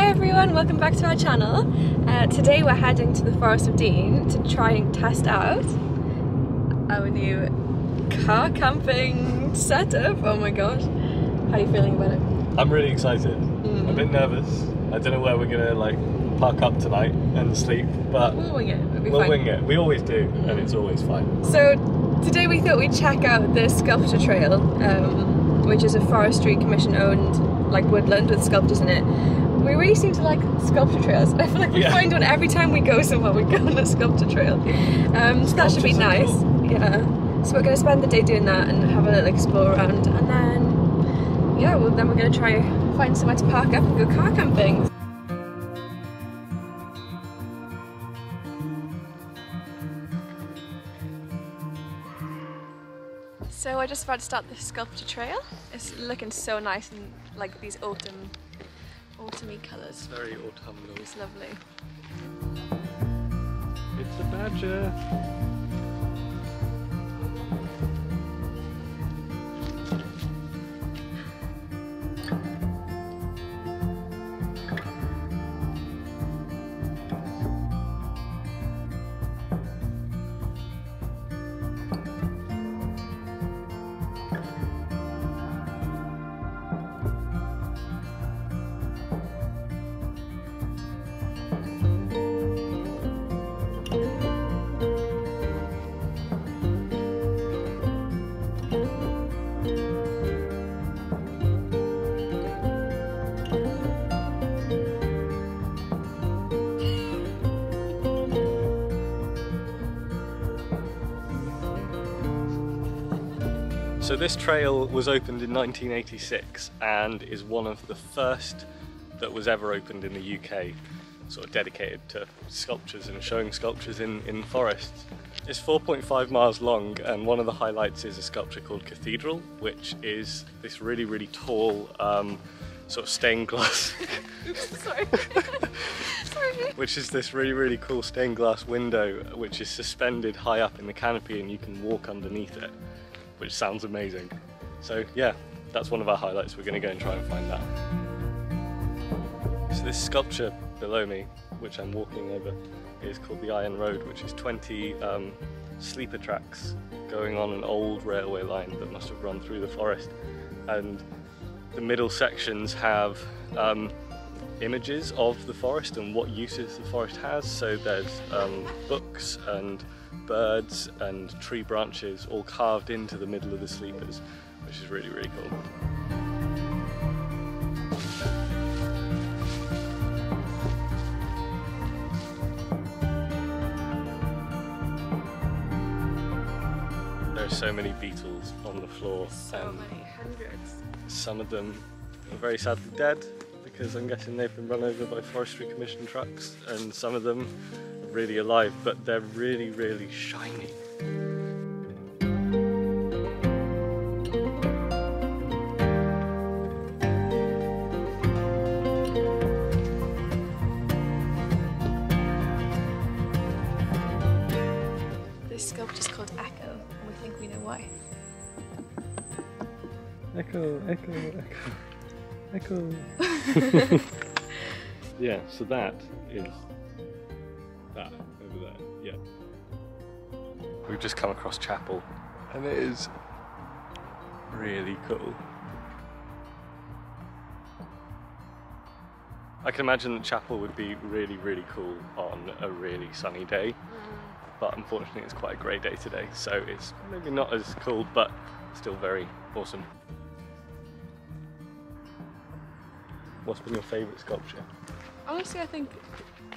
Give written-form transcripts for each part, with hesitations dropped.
Hi everyone, welcome back to our channel. Today we're heading to the Forest of Dean to try and test out our new car camping setup. Oh my gosh, how are you feeling about it? I'm really excited. I'm a bit nervous. I don't know where we're gonna like park up tonight and sleep, but we'll wing it. We'll wing it. We always do, and it's always fine. So today we thought we'd check out the sculpture trail, which is a forestry commission owned like woodland with sculptures in it. We really seem to like sculpture trails. I feel like we find one every time we go somewhere. We go on a sculpture trail. So that should be nice. Cool. Yeah. So we're going to spend the day doing that and have a little explore around, and then yeah, then we're going to try find somewhere to park up and go car camping. So we're just about to start the sculpture trail. It's looking so nice and like these autumny colours. It's very autumnal. It's lovely. It's a badger. So this trail was opened in 1986 and is one of the first that was ever opened in the UK, sort of dedicated to sculptures and showing sculptures in forests. It's 4.5 miles long, and one of the highlights is a sculpture called Cathedral, which is this really, really tall sort of stained glass. Oops, sorry. Sorry. Which is this really, really cool stained glass window which is suspended high up in the canopy and you can walk underneath it, which sounds amazing. So yeah, that's one of our highlights. We're going to go and try and find that. So this sculpture below me, which I'm walking over, is called the Iron Road, which is 20 sleeper tracks going on an old railway line that must have run through the forest. And the middle sections have images of the forest and what uses the forest has. So there's books and birds and tree branches all carved into the middle of the sleepers, which is really, really cool. There are so many beetles on the floor. So many, hundreds. Some of them are very sadly dead because I'm guessing they've been run over by forestry commission trucks, and some of them are really alive, but they're really, really shiny. This sculpture is called Echo, and we think we know why. Echo, echo, echo, echo. Yeah, so that is that over there, yeah. We've just come across chapel, and it is really cool. I can imagine that chapel would be really, really cool on a really sunny day, but unfortunately it's quite a grey day today, so it's maybe not as cool, but still very awesome. What's been your favourite sculpture? Honestly, I think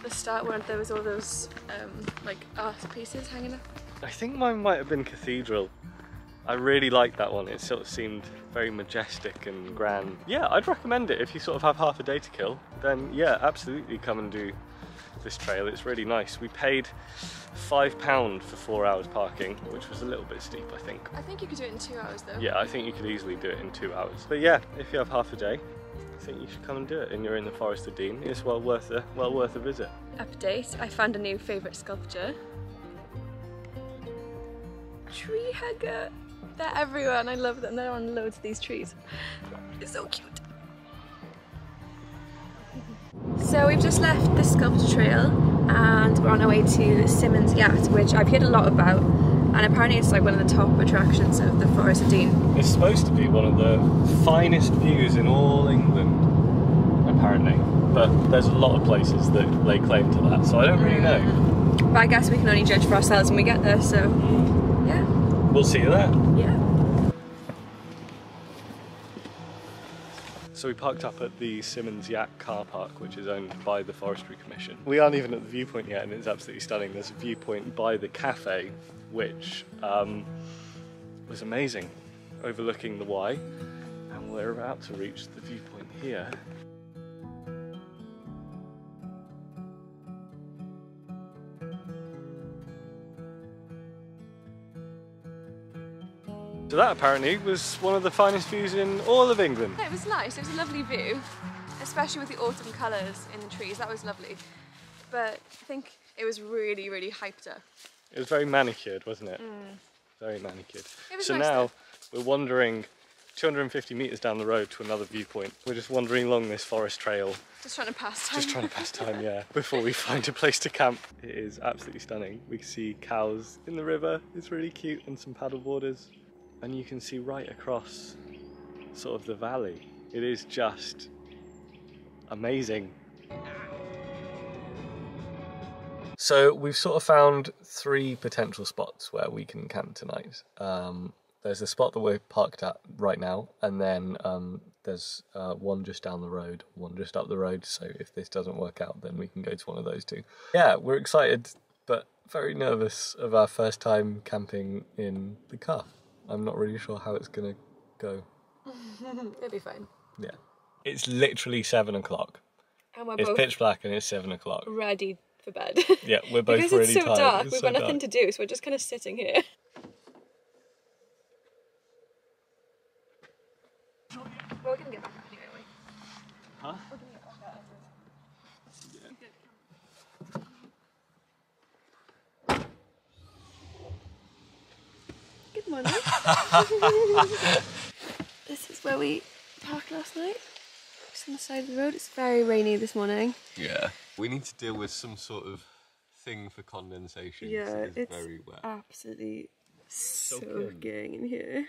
the start when there was all those like art pieces hanging up. I think mine might have been Cathedral. I really liked that one. It sort of seemed very majestic and grand. Yeah, I'd recommend it if you sort of have half a day to kill. Then yeah, absolutely come and do this trail. It's really nice. We paid £5 for 4 hours parking, which was a little bit steep, I think. I think you could do it in 2 hours though. Yeah, I think you could easily do it in 2 hours. But yeah, if you have half a day, I think you should come and do it, and you're in the Forest of Dean. It's well worth a visit. Update, I found a new favourite sculpture. Tree hugger. They're everywhere and I love them. They're on loads of these trees. It's so cute. So we've just left the sculpture trail and we're on our way to Simmons Yat, which I've heard a lot about, and apparently it's like one of the top attractions of the Forest of Dean. It's supposed to be one of the finest views in all England, apparently, but there's a lot of places that lay claim to that, so I don't really know. But I guess we can only judge for ourselves when we get there, so yeah. We'll see you there. Yeah. So we parked up at the Symonds Yat car park, which is owned by the Forestry Commission. We aren't even at the viewpoint yet, and it's absolutely stunning. There's a viewpoint by the cafe, which was amazing, overlooking the Wye, and we're about to reach the viewpoint here. So that apparently was one of the finest views in all of England. Yeah, it was nice, it was a lovely view, especially with the autumn colours in the trees, that was lovely. But I think it was really, really hyped up. It was very manicured, wasn't it? Very manicured. It was so nice now though. we're wandering 250 metres down the road to another viewpoint. We're just wandering along this forest trail. Just trying to pass time. Just trying to pass time, yeah, before we find a place to camp. It is absolutely stunning. We can see cows in the river, it's really cute, and some paddle boarders. And you can see right across sort of the valley. It is just amazing. So we've sort of found 3 potential spots where we can camp tonight. There's the spot that we're parked at right now, and then there's one just down the road, one just up the road, so if this doesn't work out then we can go to one of those 2. Yeah, we're excited but very nervous of our first time camping in the car. I'm not really sure how it's gonna go. It'll be fine. Yeah. It's literally 7 o'clock. And we're It's both pitch black and it's 7 o'clock. ready for bed. Yeah, we're both because really it's so tired. dark, It's we've so got nothing dark. to do, so we're just kind of sitting here. Well, we're gonna get back up anyway, aren't we? Huh? We're gonna get back up. Good morning. This is where we parked last night. Just on the side of the road. It's very rainy this morning. Yeah. We need to deal with some sort of thing for condensation. Yeah, it's very wet. absolutely Soaking. soaking in here.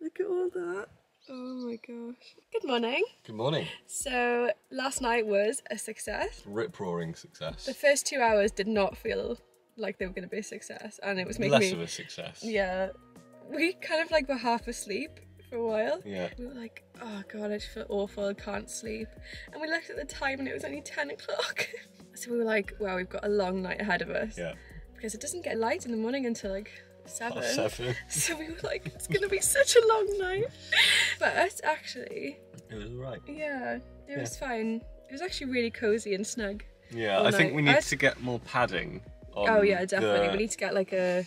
Look at all that. Oh my gosh. Good morning. Good morning. So last night was a success. Rip-roaring success. The first 2 hours did not feel like they were going to be a success, and it was making Less me... of a success. Yeah. We kind of like were half asleep for a while. Yeah. We were like, oh god, I just feel awful, I can't sleep. And we looked at the time and it was only 10 o'clock. So we were like, well, we've got a long night ahead of us. Yeah. Because it doesn't get light in the morning until like 7. 7. So we were like, it's going to be such a long night. But actually, It was alright. yeah, it was fine. It was actually really cozy and snug. Yeah, all I think night. we need to get more padding on Oh yeah, definitely. the- We need to get like a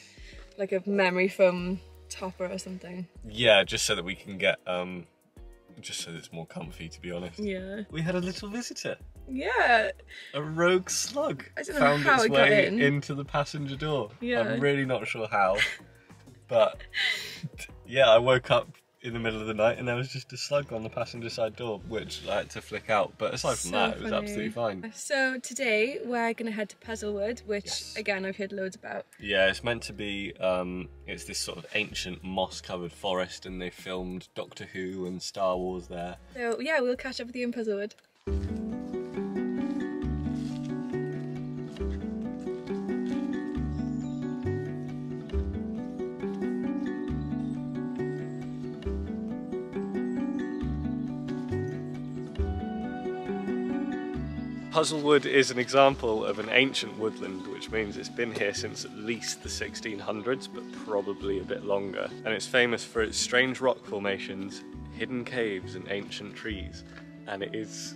memory foam topper or something. Yeah, just so that we can get, just so that it's more comfy, to be honest. Yeah. We had a little visitor. Yeah. A rogue slug I don't know found how its it got way in. into the passenger door. Yeah. I'm really not sure how, but yeah, I woke up in the middle of the night and there was just a slug on the passenger side door, which I had to flick out. But aside from So that, it was funny. absolutely fine. So today we're going to head to Puzzlewood, which Yes. again I've heard loads about. Yeah, it's meant to be, it's this sort of ancient moss-covered forest, and they filmed Doctor Who and Star Wars there. So yeah, we'll catch up with you in Puzzlewood. Puzzlewood is an example of an ancient woodland, which means it's been here since at least the 1600s, but probably a bit longer. And it's famous for its strange rock formations, hidden caves and ancient trees. And it's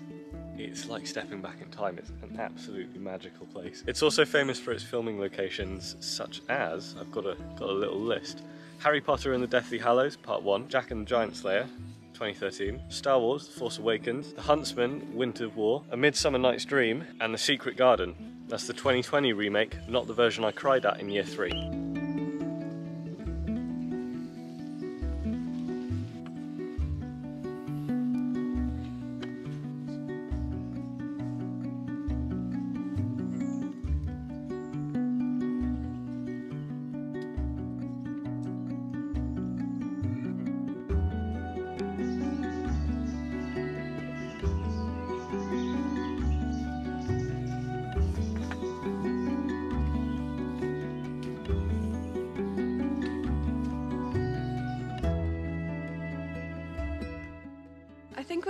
like stepping back in time. It's an absolutely magical place. It's also famous for its filming locations, such as, I've got a little list: Harry Potter and the Deathly Hallows, Part 1, Jack and the Giant Slayer, 2013, Star Wars, The Force Awakens, The Huntsman, Winter of War, A Midsummer Night's Dream, and The Secret Garden. That's the 2020 remake, not the version I cried at in year 3.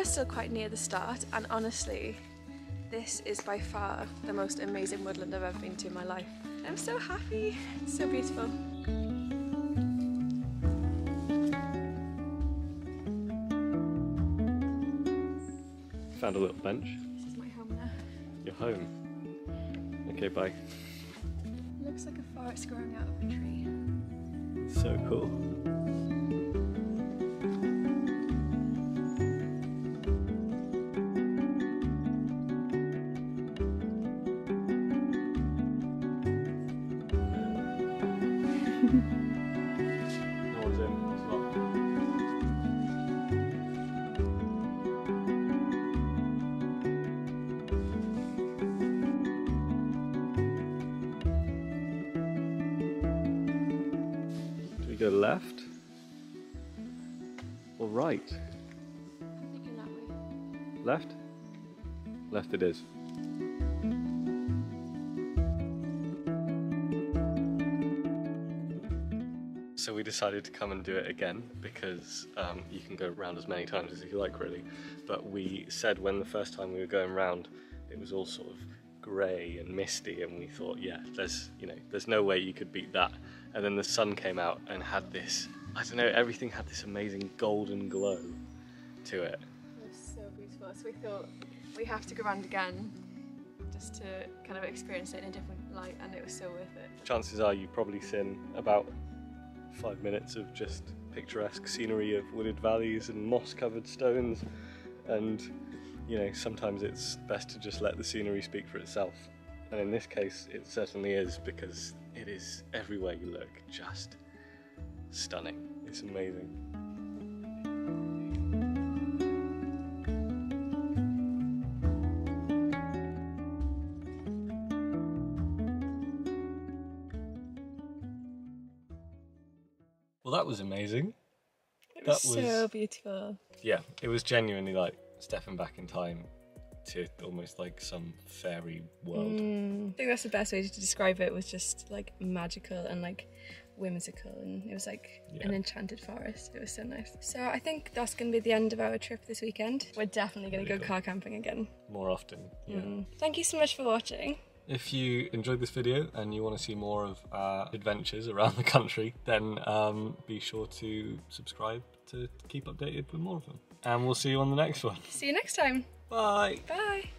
we're still quite near the start, and honestly, this is by far the most amazing woodland I've ever been to in my life. I'm so happy, it's so beautiful. Found a little bench. This is my home now. Your home. Okay, bye. Looks like a forest growing out of a tree. So cool. No one's in, it's locked. Do we go left or right? I'm thinking that way. Left? Left it is. So we decided to come and do it again because you can go round as many times as you like, really. But we said when the first time we were going round, it was all sort of grey and misty, and we thought, yeah, there's no way you could beat that. And then the sun came out and had this, I don't know, everything had this amazing golden glow to it. It was so beautiful. So we thought we have to go round again just to kind of experience it in a different light, and it was so worth it. Chances are you've probably seen about 5 minutes of just picturesque scenery of wooded valleys and moss-covered stones, and sometimes it's best to just let the scenery speak for itself. And in this case, it certainly is, because it is everywhere you look, just stunning. It's amazing. Well, that was amazing. It was so beautiful. Yeah, it was genuinely like stepping back in time to almost like some fairy world. I think that's the best way to describe it, was just like magical and like whimsical, and it was like an enchanted forest. It was so nice. So I think that's going to be the end of our trip this weekend. We're definitely going to go car camping again. More often, yeah. Thank you so much for watching. If you enjoyed this video and you want to see more of our adventures around the country, then be sure to subscribe to keep updated with more of them. And we'll see you on the next one. See you next time. Bye. Bye.